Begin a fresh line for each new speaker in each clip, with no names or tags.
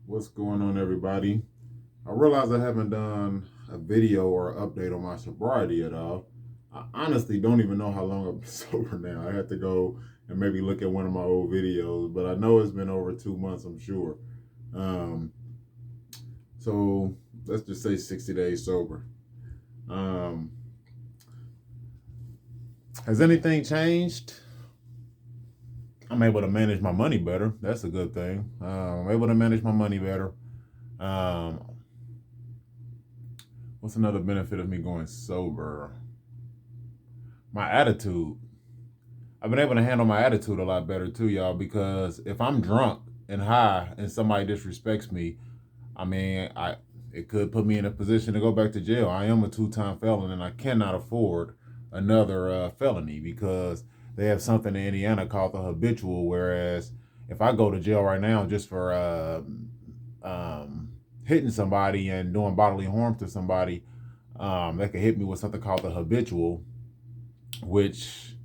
What's going on, everybody? I realize I haven't done a video or update on my sobriety at all. I honestly don't even know how long I've been sober now. I had to go and maybe look at one of my old videos, but I know it's been over 2 months, I'm sure. Um, so let's just say 60 days sober. Um, has anything changed? I'm able to manage my money better. That's a good thing. I'm able to manage my money better. Um, what's another benefit of me going sober? My attitude. I've been able to handle my attitude a lot better too, y'all, because if I'm drunk and high and somebody disrespects me, I mean, I it could put me in a position to go back to jail. I am a two-time felon and I cannot afford another felony because they have something in Indiana called the habitual, whereas if I go to jail right now just for hitting somebody and doing bodily harm to somebody, they could hit me with something called the habitual, which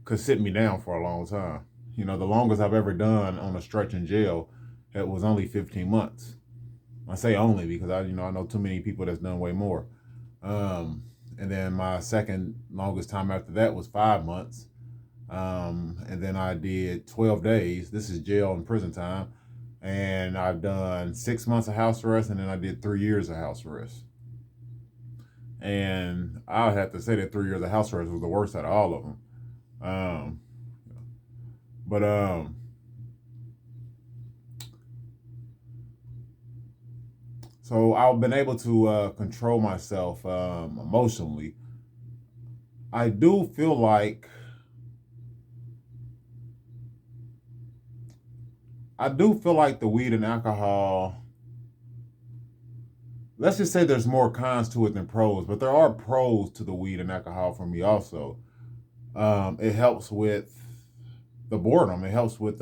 could sit me down for a long time. You know, the longest I've ever done on a stretch in jail, it was only 15 months. I say only because I know too many people that's done way more. And then my second longest time after that was 5 months. And then I did 12 days. This is jail and prison time. And I've done 6 months of house arrest, and then I did 3 years of house arrest. And I would have to say that 3 years of house arrest was the worst out of all of them. Um, but so I've been able to control myself emotionally. I do feel like the weed and alcohol. Let's just say there's more cons to it than pros, but there are pros to the weed and alcohol for me also. It helps with the boredom. It helps with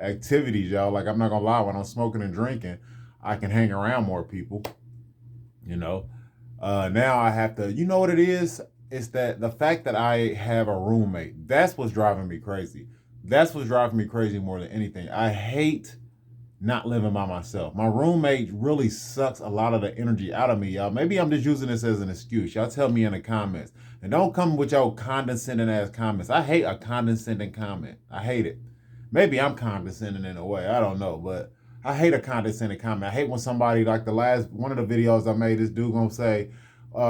activities, y'all. Like, I'm not gonna lie, when I'm smoking and drinking, I can hang around more people. You know, now I have to. You know what it is? It's that the fact that I have a roommate. That's what's driving me crazy. That's what's driving me crazy more than anything. I hate not living by myself. My roommate really sucks a lot of the energy out of me, y'all. Maybe I'm just using this as an excuse. Y'all tell me in the comments. And don't come with your condescending ass comments. I hate a condescending comment. I hate it. Maybe I'm condescending in a way. I don't know. But I hate a condescending comment. I hate when somebody, like the last one of the videos I made, this dude gonna say,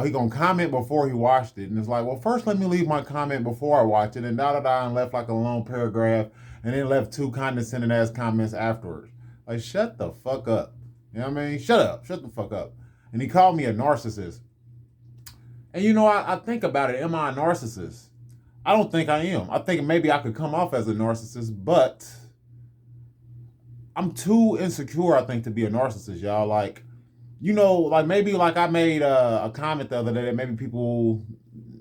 he gonna comment before he watched it. And it's like, well, first let me leave my comment before I watch it. And and left like a long paragraph. And then left two condescending ass comments afterwards. Like, shut the fuck up. You know what I mean? Shut up. Shut the fuck up. And he called me a narcissist. And I think about it. Am I a narcissist? I don't think I am. I think maybe I could come off as a narcissist, but I'm too insecure, I think, to be a narcissist, y'all. Like, like maybe like I made a comment the other day that maybe people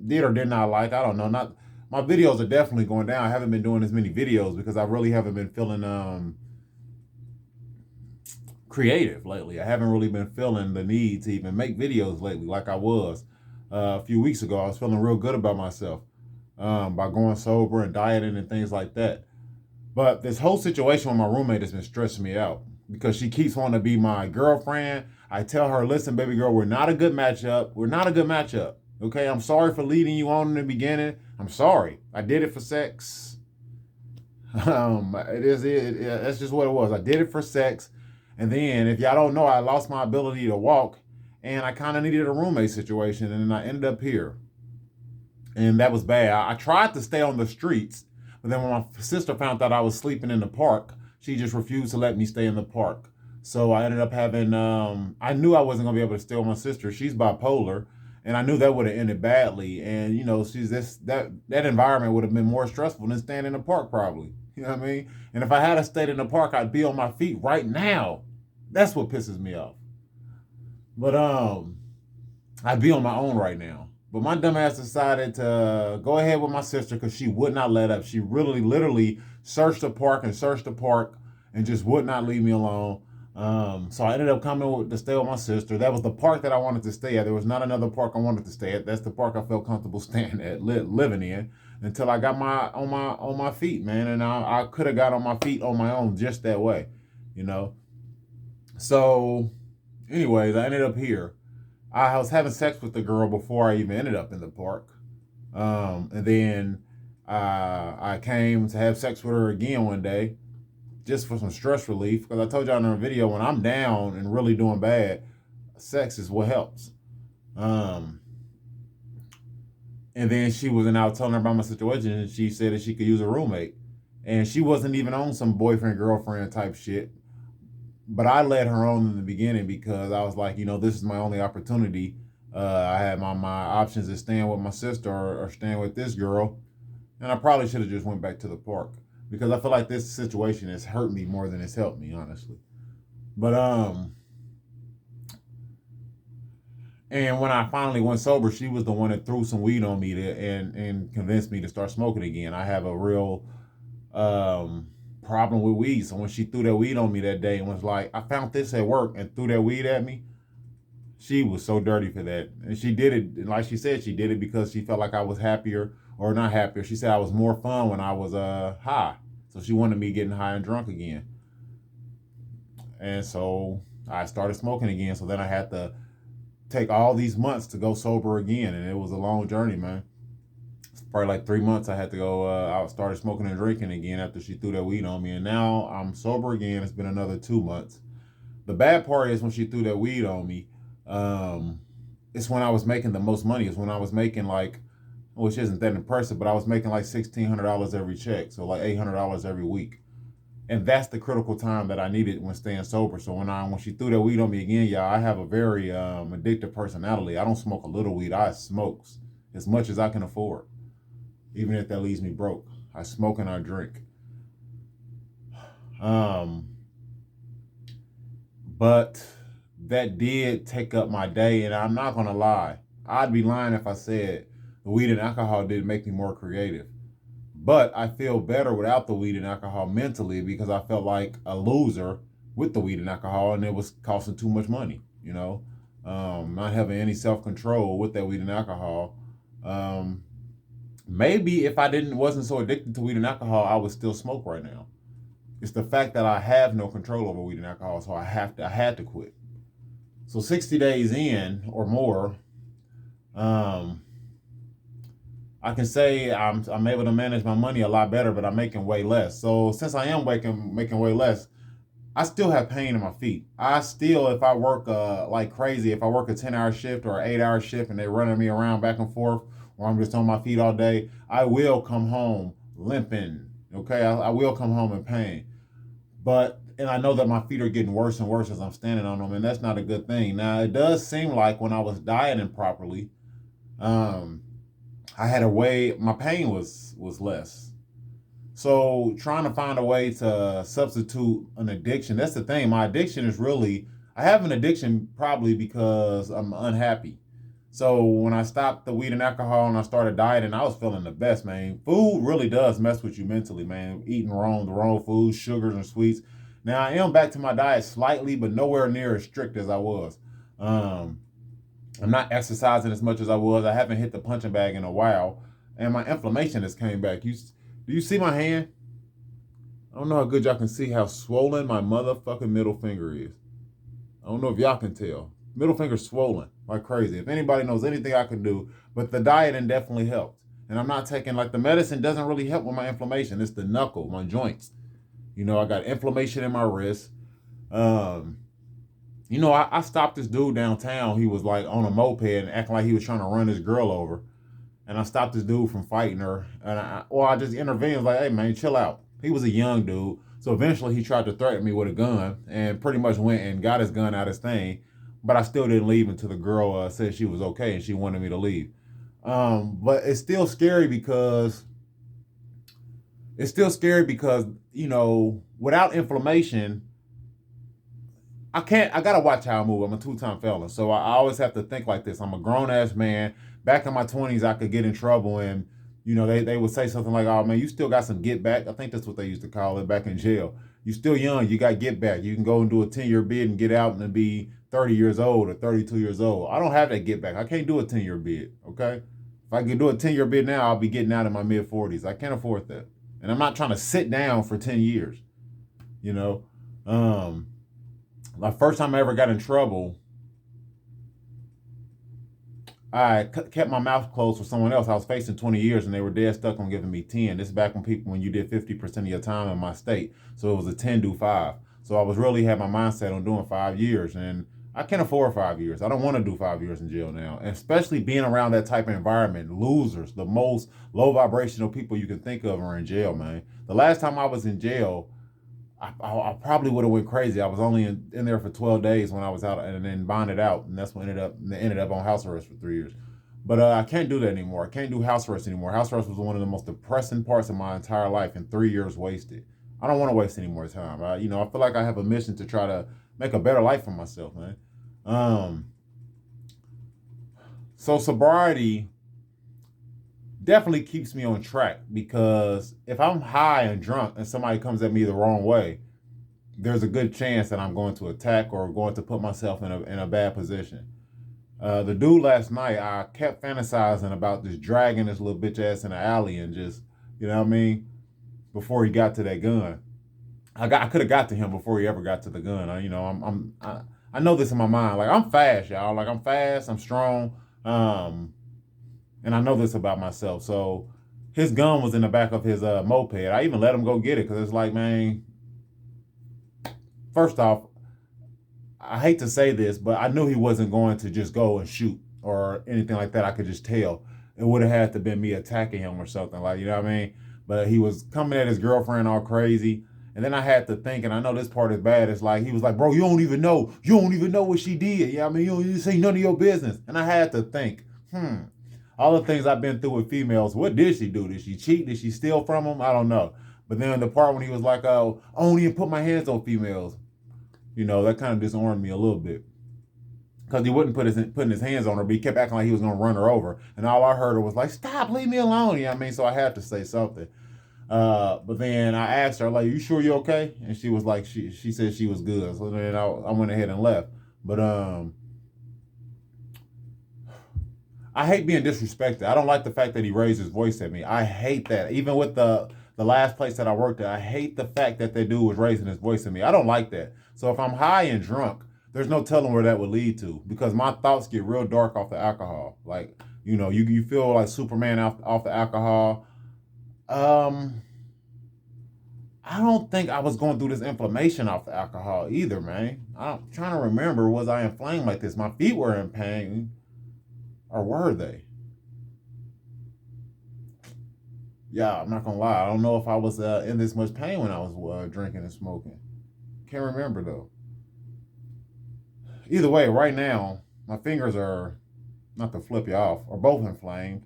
did or did not like. I don't know. Not my videos are definitely going down. I haven't been doing as many videos because I really haven't been feeling creative lately. I haven't really been feeling the need to even make videos lately like I was a few weeks ago. I was feeling real good about myself by going sober and dieting and things like that. But this whole situation with my roommate has been stressing me out because she keeps wanting to be my girlfriend. I tell her, listen, baby girl, we're not a good matchup. We're not a good matchup. Okay, I'm sorry for leading you on in the beginning. I'm sorry. I did it for sex. That's just what it was. I did it for sex. And then, if y'all don't know, I lost my ability to walk, and I kind of needed a roommate situation, and then I ended up here, and that was bad. I tried to stay on the streets, but then when my sister found out I was sleeping in the park, she just refused to let me stay in the park. So I ended up having. I knew I wasn't gonna be able to stay with my sister. She's bipolar, and I knew that would have ended badly. And she's this that environment would have been more stressful than staying in the park, probably. You know what I mean? And if I had stayed in the park, I'd be on my feet right now. That's what pisses me off. But I'd be on my own right now. But my dumbass decided to go ahead with my sister because she would not let up. She really, literally searched the park and just would not leave me alone. So I ended up coming to stay with my sister. That was the park that I wanted to stay at. There was not another park I wanted to stay at. That's the park I felt comfortable staying at, living in, until I got my on my feet, man. And I could have got on my feet on my own just that way. you know. So, anyways, I ended up here. I was having sex with the girl before I even ended up in the park. And then I came to have sex with her again one day just for some stress relief. Because I told y'all in the video, when I'm down and really doing bad, sex is what helps. Um, and then she was out telling her about my situation, and she said that she could use a roommate. And she wasn't even on some boyfriend girlfriend type shit. But I led her on in the beginning because I was like, this is my only opportunity. I had my options of staying with my sister or staying with this girl, and I probably should have just went back to the park because I feel like this situation has hurt me more than it's helped me, honestly. But and when I finally went sober, she was the one that threw some weed on me and convinced me to start smoking again. I have a real problem with weed, so when she threw that weed on me that day and was like, "I found this at work," and threw that weed at me, she was so dirty for that. And she did it, like she said, she did it because she felt like I was happier, or not happier. She said I was more fun when I was high. So she wanted me getting high and drunk again. And so I started smoking again. So then I had to take all these months to go sober again. And it was a long journey, man. It's probably like 3 months I had to go. I started smoking and drinking again after she threw that weed on me. And now I'm sober again. It's been another 2 months. The bad part is when she threw that weed on me, um, it's when I was making the most money. It's when I was making like, which isn't that impressive, but I was making like $1,600 every check, so like $800 every week, and that's the critical time that I needed when staying sober. So when she threw that weed on me again, y'all, I have a very addictive personality. I don't smoke a little weed. I smokes as much as I can afford, even if that leaves me broke. I smoke and I drink. Um, but that did take up my day, and I'm not gonna lie. I'd be lying if I said the weed and alcohol didn't make me more creative. But I feel better without the weed and alcohol mentally because I felt like a loser with the weed and alcohol, and it was costing too much money. Not having any self control with that weed and alcohol. Um, Maybe if I didn't wasn't so addicted to weed and alcohol, I would still smoke right now. It's the fact that I have no control over weed and alcohol, so I had to quit. So 60 days in or more, um, I can say I'm able to manage my money a lot better, but I'm making way less. So since I am making way less, I still have pain in my feet. I still, if I work like crazy, if I work a 10-hour shift or an 8-hour shift and they're running me around back and forth, or I'm just on my feet all day, I will come home limping. Okay, I will come home in pain. And I know that my feet are getting worse and worse as I'm standing on them, and that's not a good thing. Now it does seem like when I was dieting properly, um, I had a way my pain was less. So trying to find a way to substitute an addiction, that's the thing. My addiction is really I have an addiction probably because I'm unhappy. So when I stopped the weed and alcohol and I started dieting, I was feeling the best, man. Food really does mess with you mentally, man. Eating the wrong foods, sugars and sweets. Now I am back to my diet slightly, but nowhere near as strict as I was. Um, I'm not exercising as much as I was. I haven't hit the punching bag in a while, and my inflammation has came back. Do you see my hand? I don't know how good y'all can see how swollen my motherfucking middle finger is. I don't know if y'all can tell. Middle finger swollen like crazy. If anybody knows anything I can do, but the dieting definitely helped. And I'm not taking like the medicine doesn't really help with my inflammation. It's the knuckle, my joints. I got inflammation in my wrist. Um, I stopped this dude downtown. He was like on a moped and acting like he was trying to run this girl over. And I stopped this dude from fighting her. And I just intervened. I was like, hey, man, chill out. He was a young dude. So eventually he tried to threaten me with a gun and pretty much went and got his gun out of his thing. But I still didn't leave until the girl said she was okay and she wanted me to leave. But it's still scary because, without inflammation, I gotta watch how I move. I'm a two-time felon. So I always have to think like this. I'm a grown-ass man. Back in my 20s, I could get in trouble and, they would say something like, oh man, you still got some get back. I think that's what they used to call it back in jail. You still young, you got get back. You can go and do a 10-year bid and get out and be 30 years old or 32 years old. I don't have that get back. I can't do a 10-year bid, okay? If I could do a 10-year bid now, I'll be getting out in my mid 40s. I can't afford that. And I'm not trying to sit down for 10 years, you know? Um, the first time I ever got in trouble, I kept my mouth closed for someone else. I was facing 20 years and they were dead stuck on giving me 10. This is back when you did 50% of your time in my state. So it was a 10 do 5. So I was really had my mindset on doing 5 years, and I can't afford 5 years. I don't want to do 5 years in jail now, and especially being around that type of environment. Losers, the most low vibrational people you can think of are in jail, man. The last time I was in jail, I probably would have went crazy. I was only in there for 12 days when I was out, and then bonded out, and that's when ended up on house arrest for 3 years. But I can't do that anymore. I can't do house arrest anymore. House arrest was one of the most depressing parts of my entire life, and 3 years wasted. I don't want to waste any more time. I feel like I have a mission to try to make a better life for myself, man. Um, so sobriety definitely keeps me on track, because if I'm high and drunk and somebody comes at me the wrong way, there's a good chance that I'm going to attack or going to put myself in a bad position. The dude last night, I kept fantasizing about just dragging this little bitch ass in the alley and just, you know what I mean, before he got to that gun. I could have got to him before he ever got to the gun. I know this in my mind. Like, I'm fast, y'all. Like, I'm fast. I'm strong. Um, and I know this about myself. So his gun was in the back of his moped. I even let him go get it because it's like, man, first off, I hate to say this, but I knew he wasn't going to just go and shoot or anything like that. I could just tell. It would have had to been me attacking him or something, like, you know what I mean? But he was coming at his girlfriend all crazy. And then I had to think, and I know this part is bad. It's like he was like, bro, you don't even know what she did. Yeah, I mean, you say none of your business. And I had to think, all the things I've been through with females, what did she do? Did she cheat? Did she steal from them? I don't know. But then the part when he was like, oh, I don't even put my hands on females, that kind of disarmed me a little bit. Because he wouldn't putting his hands on her, but he kept acting like he was going to run her over. And all I heard was like, stop, leave me alone. You know what I mean? So I had to say something. But then I asked her, like, you sure you're okay? And she was like, she said she was good. So then I went ahead and left. But I hate being disrespected. I don't like the fact that he raised his voice at me. I hate that. Even with the last place that I worked at, I hate the fact that that dude was raising his voice at me. I don't like that. So if I'm high and drunk, there's no telling where that would lead to, because my thoughts get real dark off the alcohol. Like, you feel like Superman off the alcohol. Um, I don't think I was going through this inflammation off the alcohol either, man. I'm trying to remember, was I inflamed like this? My feet were in pain, or were they? Yeah, I'm not gonna lie. I don't know if I was in this much pain when I was drinking and smoking. Can't remember though. Either way, right now my fingers are, not to flip you off, are both inflamed.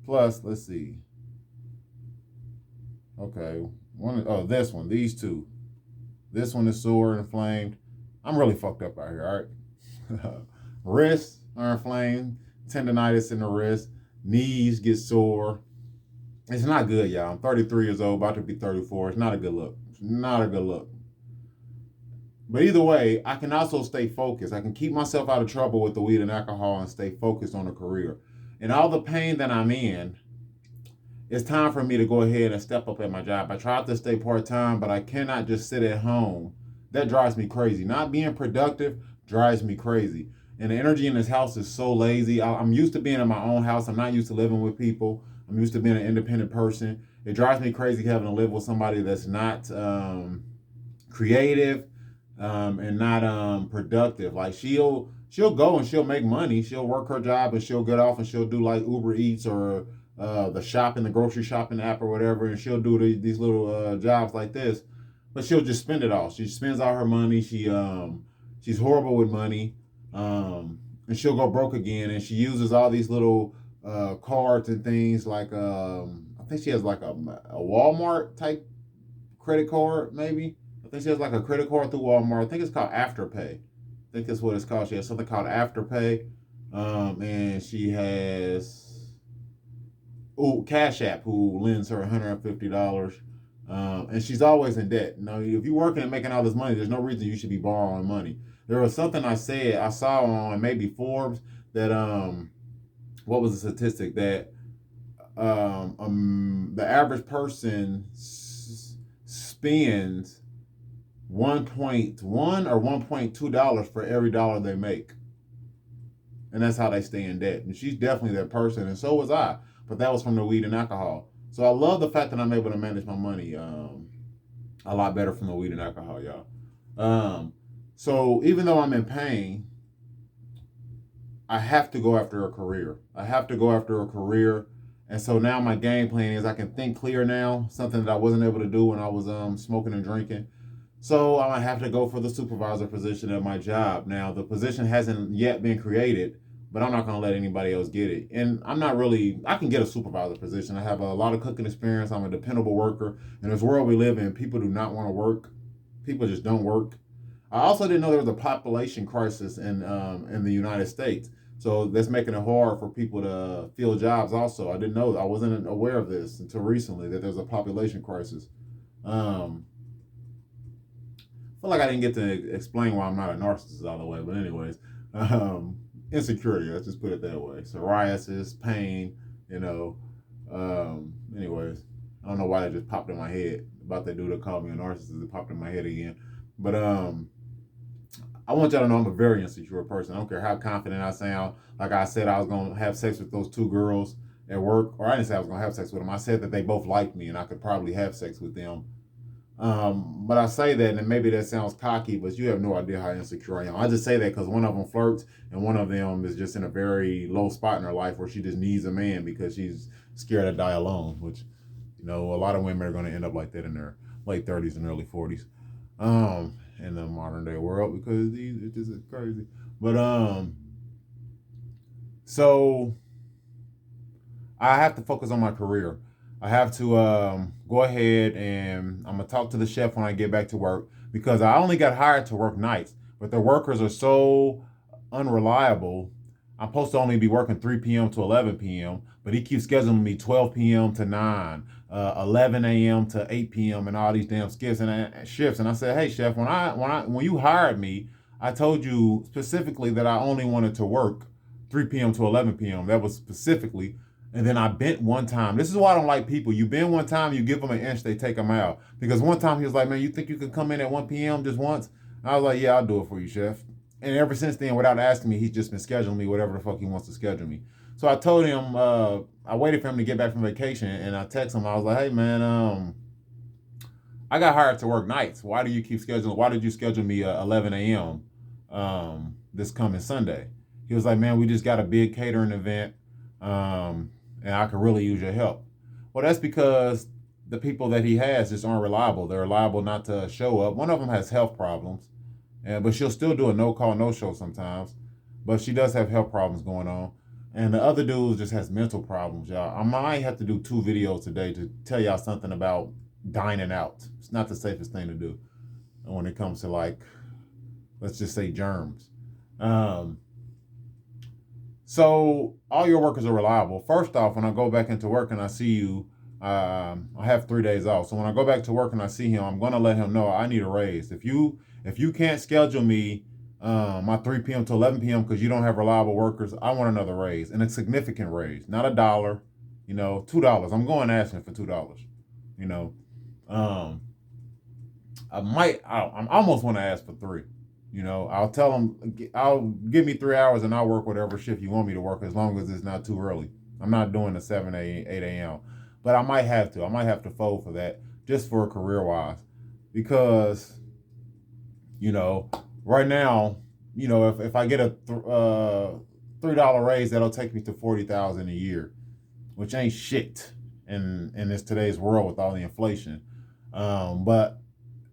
Plus, let's see. Okay, this one, these two. This one is sore and inflamed. I'm really fucked up out here. All right. Wrists are inflamed. Tendonitis in the wrist. Knees get sore. It's not good, y'all. I'm 33 years old, about to be 34. It's not a good look. It's not a good look. But either way, I can also stay focused. I can keep myself out of trouble with the weed and alcohol and stay focused on a career. And all the pain that I'm in, it's time for me to go ahead and step up at my job. I tried to stay part time, but I cannot just sit at home. That drives me crazy. Not being productive drives me crazy. And the energy in this house is so lazy. I'm used to being in my own house. I'm not used to living with people. I'm used to being an independent person. It drives me crazy having to live with somebody that's not creative, and not productive. Like, she'll go and she'll make money. She'll work her job and she'll get off and she'll do like Uber Eats or the grocery shopping app or whatever, and she'll do these little jobs like this. But she'll just spend it all. She spends all her money. She's horrible with money, and she'll go broke again. And she uses all these little cards and things like, I think she has like a Walmart type credit card, maybe. I think she has like a credit card through Walmart. I think it's called Afterpay. I think that's what it's called. She has something called Afterpay. And she has Cash App, who lends her $150. And she's always in debt. If you're working and making all this money, there's no reason you should be borrowing money. There was something I saw on maybe Forbes that what was the statistic that the average person spends $1.1 or $1.2 for every dollar they make. And that's how they stay in debt. And she's definitely that person, and so was I. But that was from the weed and alcohol. So I love the fact that I'm able to manage my money a lot better from the weed and alcohol, y'all. So even though I'm in pain, I have to go after a career. I have to go after a career. And so now my game plan is I can think clear now, something that I wasn't able to do when I was smoking and drinking. So I might have to go for the supervisor position at my job. Now, the position hasn't yet been created, but I'm not going to let anybody else get it. And I'm not really, I can get a supervisor position. I have a lot of cooking experience. I'm a dependable worker. In this world we live in, people do not want to work. People just don't work. I also didn't know there was a population crisis in the United States. So that's making it hard for people to fill jobs also. I didn't know, I wasn't aware of this until recently, that there's a population crisis. Um, I feel like I didn't get to explain why I'm not a narcissist all the way, but anyways, um, insecurity, let's just put it that way. Psoriasis, pain, you know. Anyways, I don't know why that just popped in my head about that dude that called me a narcissist. It popped in my head again. But I want y'all to know I'm a very insecure person. I don't care how confident I sound. Like I said, I was going to have sex with those two girls at work, or I didn't say I was going to have sex with them. I said that they both liked me and I could probably have sex with them. But I say that, and maybe that sounds cocky, but you have no idea how insecure I am. I just say that because one of them flirts, and one of them is just in a very low spot in her life where she just needs a man because she's scared to die alone, which, you know, a lot of women are going to end up like that in their late 30s and early 40s. In the modern day world, because it's just crazy. But so I have to focus on my career. I have to go ahead and I'm gonna talk to the chef when I get back to work, because I only got hired to work nights, but the workers are so unreliable. I'm supposed to only be working 3 p.m. to 11 p.m., but he keeps scheduling me 12 p.m. to 9, 11 a.m. to 8 p.m. and all these damn shifts. And I said, hey chef, when you hired me, I told you specifically that I only wanted to work 3 p.m. to 11 p.m. That was specifically. And then I bent one time. This is why I don't like people. You bend one time, you give them an inch, they take them out. Because one time he was like, man, you think you can come in at 1 p.m. just once? And I was like, yeah, I'll do it for you, chef. And ever since then, without asking me, he's just been scheduling me whatever the fuck he wants to schedule me. So I told him, I waited for him to get back from vacation, and I texted him. I was like, hey, man, I got hired to work nights. Why did you schedule me 11 a.m. This coming Sunday? He was like, man, we just got a big catering event, and I could really use your help. Well, that's because the people that he has just aren't reliable. They're liable not to show up. One of them has health problems, but she'll still do a no call, no show sometimes. But she does have health problems going on. And the other dude just has mental problems, y'all. I might have to do 2 videos today to tell y'all something about dining out. It's not the safest thing to do when it comes to, like, let's just say germs. So all your workers are reliable. First off, when I go back into work and I see you, I have 3 days off. So when I go back to work and I see him, I'm gonna let him know I need a raise. If you can't schedule me my 3 p.m. to 11 p.m. because you don't have reliable workers, I want another raise, and a significant raise, not $1, $2. I'm going asking for $2. You know, I almost want to ask for 3. I'll tell them, I'll give me 3 hours and I'll work whatever shift you want me to work, as long as it's not too early. I'm not doing the 7 a.m., 8 a.m. But I might have to. I might have to fold for that, just for career wise. Because, right now, if I get a $3 raise, that'll take me to $40,000 a year, which ain't shit in this today's world with all the inflation. But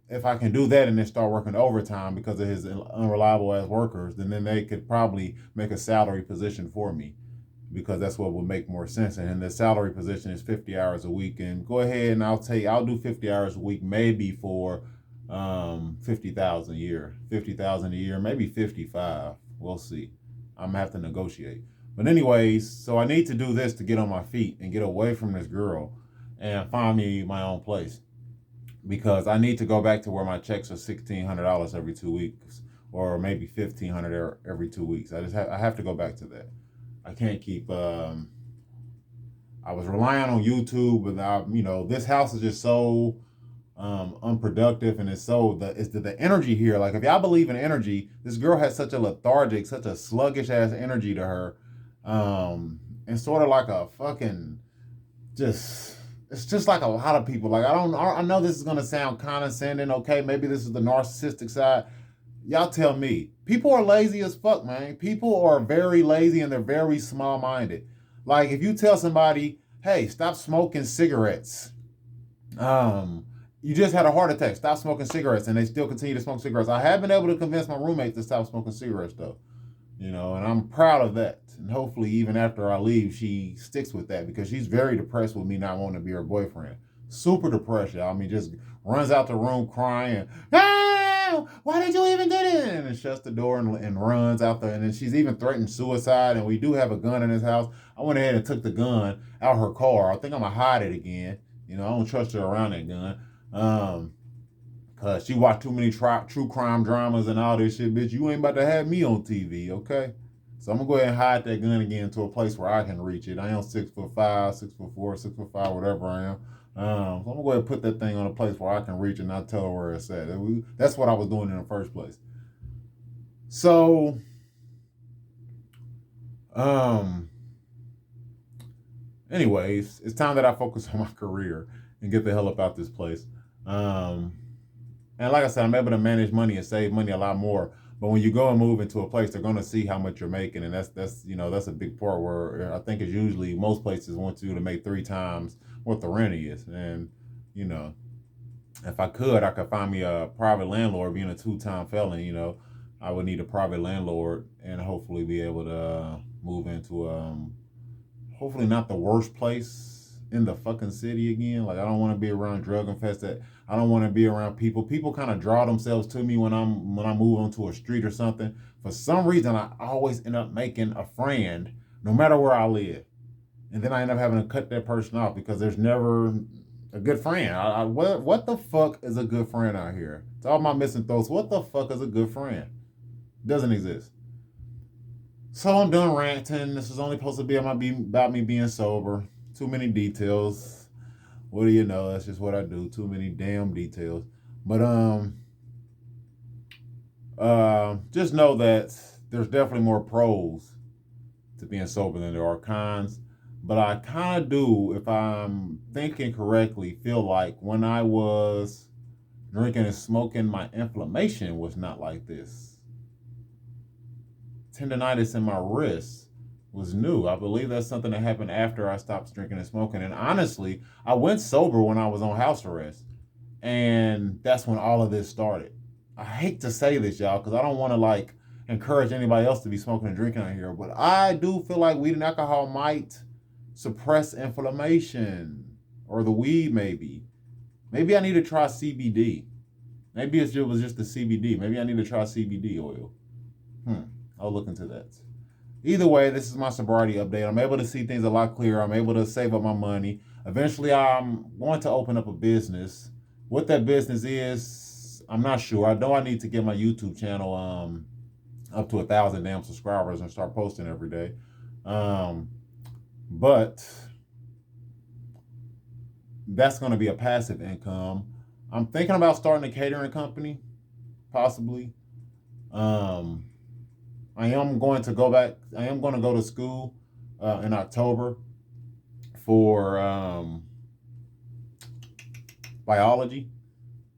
if I can do that and then start working overtime because of his unreliable ass workers, then they could probably make a salary position for me, because that's what would make more sense. And the salary position is 50 hours a week. And go ahead and I'll do 50 hours a week, maybe for 50,000 a year. 50,000 a year, maybe 55. We'll see. I'm gonna have to negotiate. But anyways, so I need to do this to get on my feet and get away from this girl and find me my own place. Because I need to go back to where my checks are $1,600 every 2 weeks, or maybe $1,500 every 2 weeks. I have to go back to that. I can't keep. I was relying on YouTube, but this house is just so unproductive, and it's the energy here. Like if y'all believe in energy, this girl has such a lethargic, such a sluggish ass energy to her, and sort of like a fucking just. It's just like a lot of people. Like I know this is gonna sound condescending. Okay, maybe this is the narcissistic side. Y'all tell me. People are lazy as fuck, man. People are very lazy and they're very small minded. Like if you tell somebody, hey, stop smoking cigarettes. Um, you just had a heart attack. Stop smoking cigarettes, and they still continue to smoke cigarettes. I have been able to convince my roommate to stop smoking cigarettes, though. And I'm proud of that. And hopefully, even after I leave, she sticks with that because she's very depressed with me not wanting to be her boyfriend. Super depressed, y'all. I mean, just runs out the room crying. Ah, why did you even do this? And shuts the door and runs out there. And then she's even threatened suicide. And we do have a gun in this house. I went ahead and took the gun out her car. I think I'm gonna hide it again. I don't trust her around that gun. Cause she watched too many true crime dramas and all this shit, bitch. You ain't about to have me on TV, okay? So I'm gonna go ahead and hide that gun again to a place where I can reach it. I am 6'5", 6'4", 6'5", whatever I am. So I'm gonna go ahead and put that thing on a place where I can reach it and not tell her where it's at. That's what I was doing in the first place. So, anyways, it's time that I focus on my career and get the hell up out this place. And like I said, I'm able to manage money and save money a lot more. But when you go and move into a place, they're gonna see how much you're making, and that's a big part where I think it's usually most places want you to make 3 times what the rent is. And you know, if I could find me a private landlord. Being a 2-time felon, I would need a private landlord and hopefully be able to move into hopefully not the worst place in the fucking city again. Like I don't want to be around drug infested. I don't want to be around people. People kind of draw themselves to me when I move onto a street or something. For some reason, I always end up making a friend, no matter where I live, and then I end up having to cut that person off because there's never a good friend. What the fuck is a good friend out here? To all my missing throats, what the fuck is a good friend? Doesn't exist. So I'm done ranting. This is only supposed to be about me being sober. Too many details. What do you know? That's just what I do. Too many damn details. But just know that there's definitely more pros to being sober than there are cons. But I kind of do, if I'm thinking correctly, feel like when I was drinking and smoking, my inflammation was not like this. Tendonitis in my wrist was new. I believe that's something that happened after I stopped drinking and smoking. And honestly, I went sober when I was on house arrest. And that's when all of this started. I hate to say this, y'all, because I don't want to encourage anybody else to be smoking and drinking out here. But I do feel like weed and alcohol might suppress inflammation. Or the weed, maybe. Maybe I need to try CBD. Maybe it was just the CBD. Maybe I need to try CBD oil. I'll look into that. Either way, this is my sobriety update. I'm able to see things a lot clearer. I'm able to save up my money. Eventually, I'm going to open up a business. What that business is, I'm not sure. I know I need to get my YouTube channel up to 1,000 damn subscribers and start posting every day. But that's going to be a passive income. I'm thinking about starting a catering company, possibly. I am going to go back. I am going to go to school in October for biology.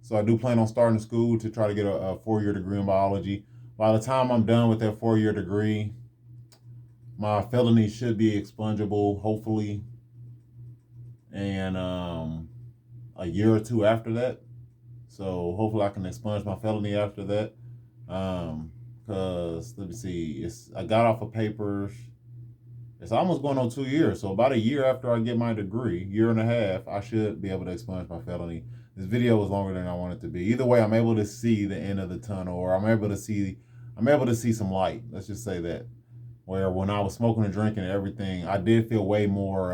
So I do plan on starting school to try to get a 4-year degree in biology. By the time I'm done with that 4-year degree, my felony should be expungible, hopefully, and a year or 2 after that. So hopefully I can expunge my felony after that. Because let me see, I got off of papers. It's almost going on 2 years. So about a year after I get my degree, 1.5 years, I should be able to expunge my felony. This video was longer than I wanted it to be. Either way, I'm able to see the end of the tunnel, or I'm able to see some light. Let's just say that. Where when I was smoking and drinking and everything, I did feel way more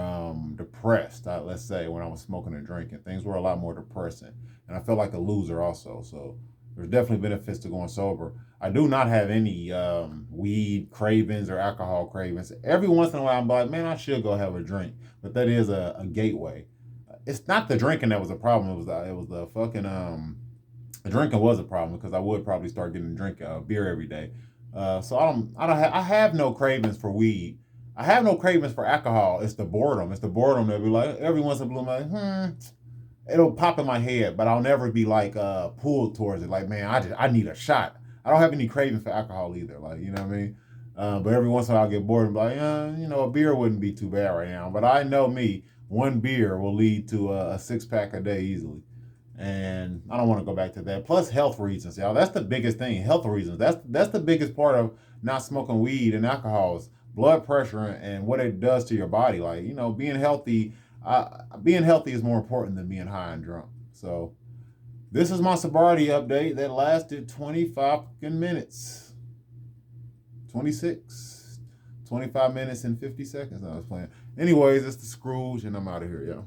depressed. Let's say when I was smoking and drinking, things were a lot more depressing, and I felt like a loser also. So there's definitely benefits to going sober. I do not have any weed cravings or alcohol cravings. Every once in a while, I'm like, man, I should go have a drink. But that is a gateway. it's not the drinking that was a problem. It was the fucking the drinking was a problem because I would probably start getting drink beer every day. So I have no cravings for weed. I have no cravings for alcohol. It's the boredom. It's the boredom that be like every once in a blue moon, it'll pop in my head, but I'll never be like pulled towards it. Like, man, I need a shot. I don't have any craving for alcohol either. Like, you know what I mean? But every once in a while I'll get bored and be like, a beer wouldn't be too bad right now. But I know me, one beer will lead to a 6 pack a day easily. And I don't want to go back to that. Plus health reasons, y'all. That's the biggest thing. Health reasons. That's the biggest part of not smoking weed and alcohol is blood pressure and what it does to your body. Like, being healthy is more important than being high and drunk. So this is my sobriety update that lasted 25 fucking minutes. 26. 25 minutes and 50 seconds. I was playing. Anyways, it's the Scrooge, and I'm out of here, y'all.